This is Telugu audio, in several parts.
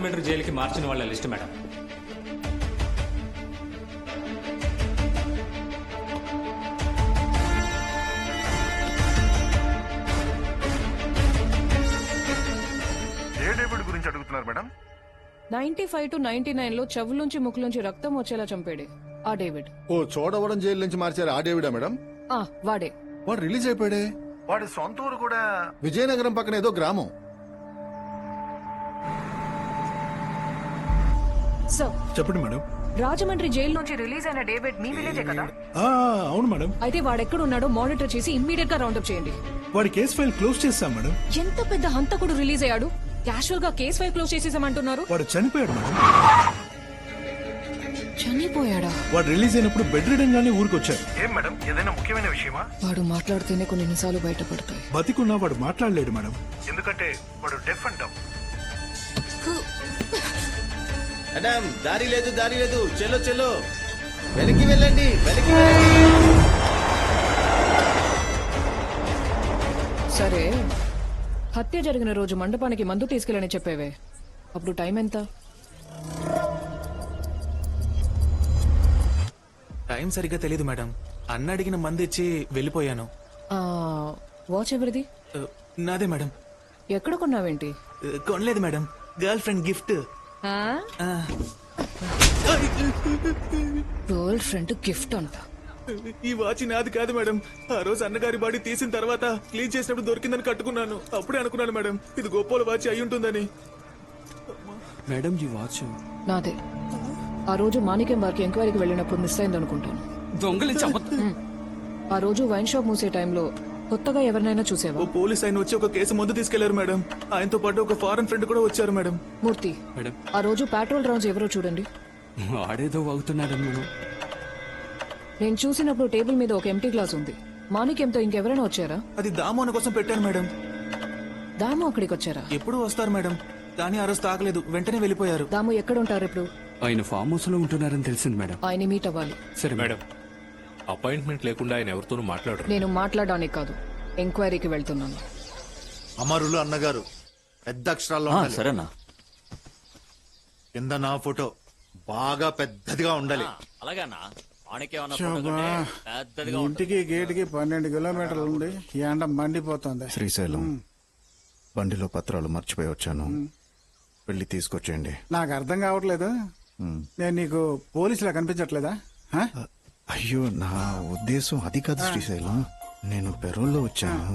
రాజమండ్రి జైలుకి మార్చిన వాళ్ళ లిస్ట్ మేడం. ఏ డేవిడ్ గురించి అడుగుతున్నారు మేడం? 95 to 99 లో చెవులోంచి ముక్కులోంచి రక్తం వచ్చేలా చంపాడే ఆ డేవిడ్. ఓ చోడవరం జైలు నుంచి మార్చారు ఆ డేవిడా మేడం? వాడే. వాడు రిలీజ్ అయిపోయాడే. వాడి సొంత ఊరు కూడా విజయనగరం పక్కన ఏదో గ్రామం. సార్ చెప్పండి మేడం. రాజమండ్రి జైలు నుంచి రిలీజ్ అయిన డేవిడ్ మీ విలేజే కదా? అవును మేడం. అయితే వాడెక్కడున్నాడో మానిటర్ చేసి ఇమ్మీడియట్ గా రౌండప్ చేయండి. వాడి కేసు ఫైల్ క్లోజ్ చేస్తాం మేడం. ఎంత పెద్ద హంతకుడు రిలీజ్ అయ్యాడు, క్యాషువల్ గా కేసు ఫైల్ క్లోజ్ చేసేసామంటున్నారు. వాడు చనిపోయాడు మేడం. చనిపోయాడా? వాడు రిలీజ్ అయినప్పుడు బెడ్ రిడన్ గానే ఊరికొచ్చారు. ఏం మేడం, ఏదైనా ముఖ్యమైన విషయమా? వాడు మాట్లాడితేనే కొన్ని నిమిషాలు బయటపడతాయి. బతికున్నా వాడు మాట్లాడలేడు మేడం. ఎందుకంటే వాడు డెఫ్ అండ్ డమ్. మేడం దారి లేదు, దారి లేదు, చెల్లో చెల్లో, వెనక్కి వెళ్ళండి, వెనక్కి వెళ్ళండి. సరే, హత్య జరిగిన రోజు మండపానికి మందు తీసుకెళ్ళని చెప్పేవే, అప్పుడు టైం ఎంత? టైం సరిగ్గా తెలీదు మేడం. అన్న అడిగిన మంది ఇచ్చి వెళ్ళిపోయాను. వాచ్ ఎవరిది? నాదే మేడం. ఎక్కడ కొన్నావేంటి? కొనలేదు madam, girl friend gift. Girl friend gift అంట. ఈ వాచ్ నాది కాదు మేడం. ఆ రోజు అన్నగారి బాడీ తీసిన తర్వాత క్లీన్ చేసినప్పుడు దొరికిందని కట్టుకున్నాను. అప్పుడే అనుకున్నాను మేడం ఇది గోపాల వాచ్ అయి ఉంటుందని. మేడం ఈ వాచ్ నాదే. ఆ రోజు మాణిక్యం వారికి ఎంక్వైరీకి వెళ్ళినప్పుడు మిస్ అయింది అనుకుంటాను. దొంగలించి ఆ రోజు వైన్ షాప్ మూసే టైంలో కొత్తగా ఎవరినైనా చూసేవా? ఓ పోలీస్ ఆయన వచ్చి ఒక కేసు ముందు తీసుకెళ్లారు మేడం. ఆయనతో పాటు ఒక ఫారెన్ ఫ్రెండ్ కూడా వచ్చారు మేడం. మూర్తి, ఆ రోజు పెట్రోల్ రౌండ్స్ ఎవరో చూడండి. ఆడేదో అవుతున్నాడు మేడం. నేను చూసినప్పుడు టేబుల్ మీద ఒక ఎంటీ గ్లాస్ ఉంది. మాణిక్యంతో ఇంకెవరైనా వచ్చారా? అది దామోన కోసం పెట్టాను మేడం. దాము అక్కడికి వచ్చారా? ఎప్పుడు వస్తారు మేడం, కానీ ఆ రోజు తాగలేదు, వెంటనే వెళ్ళిపోయారు. దాము ఎక్కడ ఉంటారు ఇప్పుడు? ఆయన ఫామ్ హౌస్ లో ఉంటున్నారని తెలిసింది మేడం. ఆయన మీట్ అవ్వాలి. సరే మేడం, అపాయింట్మెంట్ లేకుండా ఆయన ఎవరితోనూ మాట్లాడరు. నేను మాట్లాడడానికి కాదు, ఎంక్వైరీకి వెళ్తున్నాను. అమరులు అన్నగారు పెద్ద అక్షరాల్లో ఉండాలి. సరేనా? కింద నా ఫోటో బాగా పెద్దదిగా ఉండాలి. ఇంటికి గేటుకి 12 కిలోమీటర్లు ఉంది. ఈ ఎండ మండిపోతుంది. శ్రీశైలం బండిలో పత్రాలు మర్చిపోయి వచ్చాను, వెళ్ళి తీసుకొచ్చేయండి. నాకు అర్థం కావట్లేదు, నేను నీకు పోలీసులా కనిపించట్లేదా? అయ్యో, నా ఉద్దేశం అది కాదు శ్రీశైలం. నేను పెరోల్లో వచ్చాను,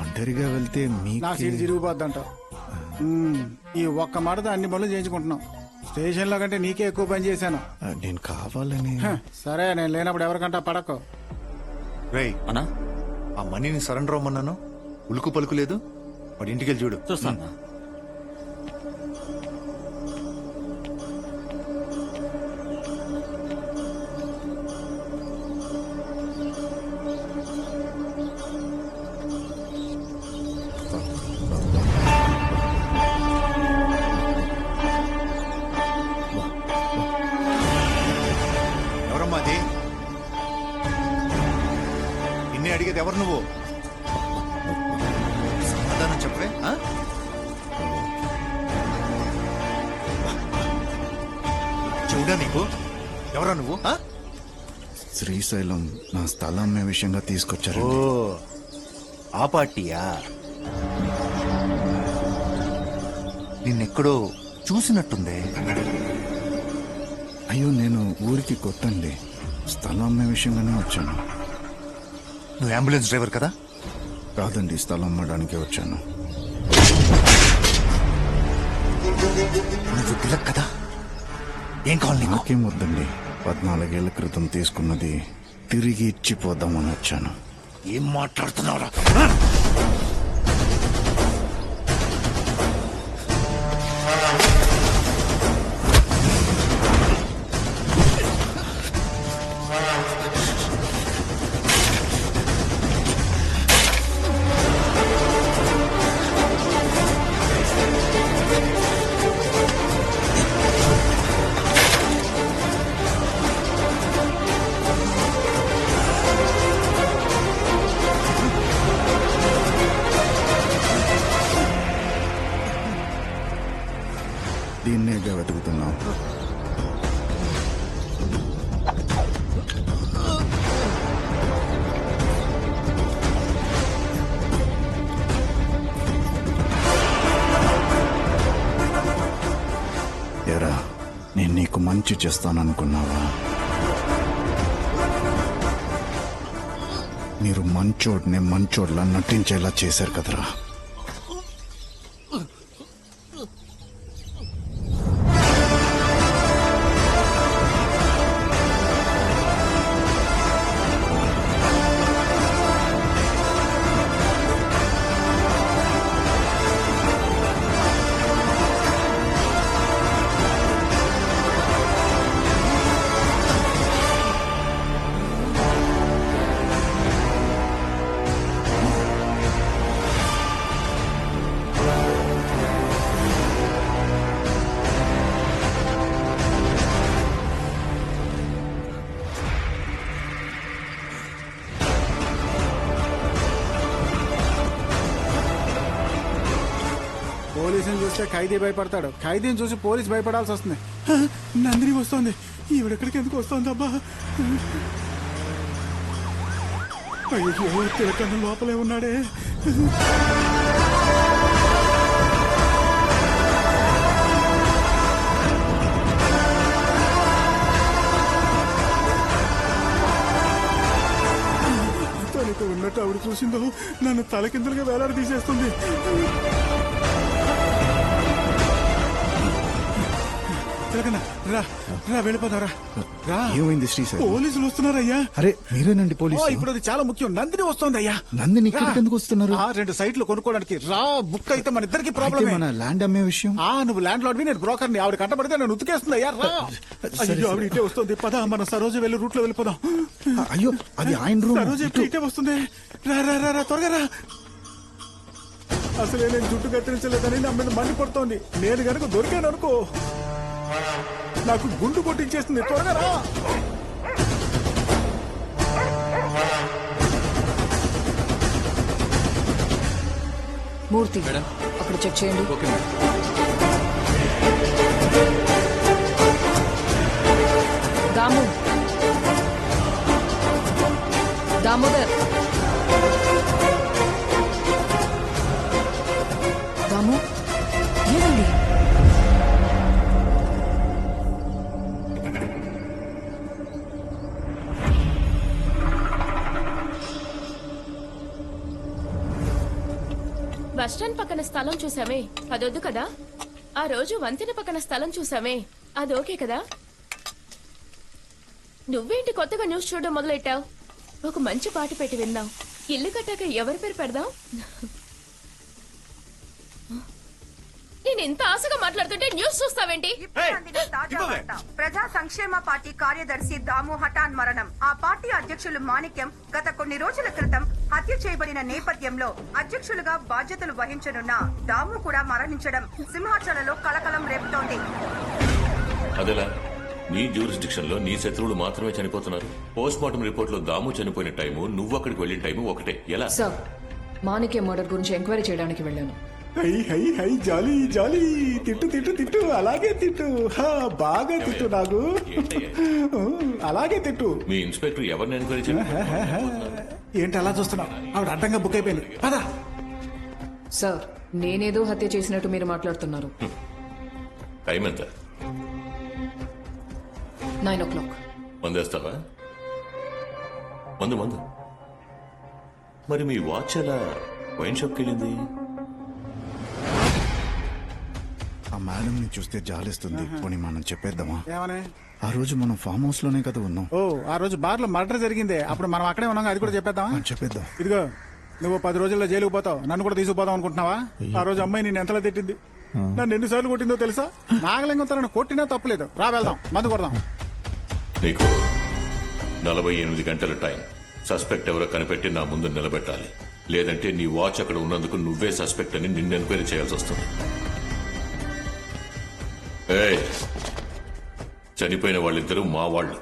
ఒంటరిగా వెళ్తే నా సీట్ తిరిగిపోద్దంట. ఈ ఒక్క మాటతో అన్ని పనులు చేయించుకుంటున్నాం. స్టేషన్ లో కంటే నీకే ఎక్కువ పని చేశాను. నేను కావాలని. సరే, నేను లేనప్పుడు ఎవరికంటా పడకో. రేయ్ అన్నా, ఆ మనీని సరెండర్ అవ్వమన్నాను, ఉలుకు పలుకు లేదు. వాడి ఇంటికి వెళ్ళి చూడు. చూస్తాను. ఎవరమ్మా అది? ఇన్ని అడిగేది ఎవరు నువ్వు? సమాధానం చెప్పే. చూడా నీకు ఎవరా నువ్వు? శ్రీశైలం నా స్థలం అమ్మే విషయంగా తీసుకొచ్చారు. ఓ ఆ పార్టీయా? నిన్నెక్కడో చూసినట్టుందే. అయ్యో, నేను ఊరికి కొత్తండి, స్థలం అమ్మే విషయంగానే వచ్చాను. నువ్వు అంబులెన్స్ డ్రైవర్ కదా? కాదండి, స్థలం అమ్మడానికి వచ్చాను. నువ్వు తిలక్ కదా? ఏం కావాలి నీకు? నాకేం వద్దండి, 14 ఏళ్ల క్రితం తీసుకున్నది తిరిగి ఇచ్చిపోదామని వచ్చాను. ఏం మాట్లాడుతున్నావురా? వెతుకుతున్నావు? ఎరా, నేను నీకు మంచి చేస్తాననుకున్నావా? మీరు మంచోడ్నే మంచోడ్లా నటించేలా చేశారు కదరా. పోలీసుని చూస్తే ఖైదీ భయపడతాడు, ఖైదీని చూసి పోలీసు భయపడాల్సి వస్తుంది. హ, నందిని వస్తోంది. ఈవిడెక్కడికి ఎందుకు వస్తోంది అబ్బా? అయ్యో, తిలకన్న లోపలే ఉన్నాడే. తనకు ఉన్నట్టు ఆవిడ చూసిందో నన్ను తలకిందులుగా వేలాడ తీసేస్తుంది. తిలకన్న, రా రా, వెళ్ళిపోతారా? రా. ఏమైంది శ్రీశైలం? పోలీసులు వస్తున్నారయ్యా. అరే మీరేనండి ఓ, పోలీసు? ఇప్పుడు అది చాలా ముఖ్యం. నందిని వస్తోంది అయ్యా. నందిని ఇక్కడికి ఎందుకు వస్తున్నారు? 2 సైట్లు కొనుక్కోవడానికి. రా, బుక్ అయితే మన ఇద్దరికి అయితే ప్రాబ్లమే. మన ల్యాండ్ అమ్మే విషయం? నువ్వు ల్యాండ్ లార్డ్వి, నేను బ్రోకర్ని. ఆవిడ కంటపడితే నన్ను ఉతికేస్తుంది అయ్యా. రా. అయ్యో, ఆవిడ ఇటే వస్తుంది. పద, మన సరోజ వెళ్ళి రూట్ లో వెళ్ళిపోదాం. అయ్యో, అది ఆయన రూమ్. సరోజ ఇప్పుడు ఇటే వస్తుంది. రా రా రా రా, త్వరగా రా. అసలే నేను జుట్టు కత్తిరించలేదని నా మీద మండి పడుతోంది. నేను గనుక దొరికాను అనుకో, నాకు గుండు కొట్టించేస్తుంది. త్వరగా రా. మూర్తి అక్కడ చెక్ చేయండి. Okay madam. దాము, దామోదర్, దాము, ఏమండి? బస్టాండ్ పక్కన స్థలం చూసామే, అదొద్దు కదా. ఆ రోజు వంతెన పక్కన స్థలం చూసామే, అది ఓకే కదా. నువ్వేంటి కొత్తగా న్యూస్ చూడడం మొదలెట్టావు? ఒక మంచి పాట పెట్టి విందాం. ఇల్లు కట్టాక ఎవరి పేరు పెడదాం? నేను ఎంత ఆశగా మాట్లాడుతుంటే న్యూస్ చూస్తావేంటి? ప్రజా సంక్షేమ పార్టీ కార్యదర్శి దాము హఠాన్ మరణం. ఆ పార్టీ అధ్యక్షులు మాణిక్యం గత కొన్ని రోజుల క్రితం హత్య చేయబడిన నేపథ్యంలో అధ్యక్షులుగా బాధ్యతలు వహించనున్న దాము కూడా మరణించడం సింహాచలలో కలకలం రేపుతోంది. అదేలా నీ జ్యూరిస్డిక్షన్ లో నీ శత్రువులు మాత్రమే చనిపోతున్నారు. పోస్ట్ మార్టం రిపోర్ట్ లో దాము చనిపోయిన టైము, నువ్వు అక్కడికి వెళ్ళిన టైము ఒకటే. ఎలా? సార్, మాణిక్యం మర్డర్ గురించి ఎంక్వైరీ చేయడానికి వెళ్ళాను. హై హై హై, జాలీ జాలీ. తిట్టు తిట్టు తిట్టు, అలాగే తిట్టు. బాగా తిట్టు. నాకు అలాగే తిట్టు. మీ ఇన్స్పెక్టర్ ఎవరిని ఎంక్వైరీ చేయాలి? ఏంటి అలా చూస్తున్నావు? ఆవిడ అడ్డంగా బుక్ అయిపోయింది. పదా. సార్, నేనేదో హత్య చేసినట్టు మీరు మాట్లాడుతున్నారు. టైం ఎంత? 9 o'clock. మందేస్తావా? మందు. మరి మీ వాచ్ ఎలా వైన్ షాప్కి వెళ్ళింది? ఆ మేడం ని చూస్తే జాలిస్తుంది. పోనీ మనం చెప్పేద్దామా? ఏమనే? ఆ రోజు మనం ఫామ్ హౌస్ లోనే కదా ఉన్నాం. ఓ, ఆ రోజు బార్ లో మర్డర్ జరిగిందే, అప్పుడు మనం అక్కడే ఉన్నాం. అది కూడా చెప్పేద్దామా? చెప్పేద్దాం. ఇదిగో, నువ్వు 10 రోజుల్లో జైలుకు పోతావు. నన్ను కూడా తీసుకుపోదాం అనుకుంటున్నావా? ఆ రోజు అమ్మాయి నేను ఎంతలా తిట్టింది, నన్ను ఎన్నిసార్లు కొట్టిందో తెలుసా? నాగలింగం తనను కొట్టినా తప్పలేదు. రా, వెళ్దాం, మందు కొడదాం. నీకు 48 గంటల టైం. సస్పెక్ట్ ఎవరో కనిపెట్టి నా ముందు నిలబెట్టాలి. లేదంటే నీ వాచ్ అక్కడ ఉన్నందుకు నువ్వే సస్పెక్ట్ అని నిన్ను ఎంక్వైరీ చేయాల్సి వస్తుంది. ఏయ్, చనిపోయిన వాళ్ళిద్దరూ మా వాళ్ళు.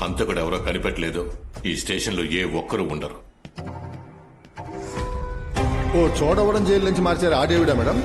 హంతకుడు ఎవరో కనిపెట్టలేదు. ఈ స్టేషన్లో ఏ ఒక్కరూ ఉండరు. ఓ చోడవరం జైలు నుంచి మార్చారు ఆడేవిడా మేడం?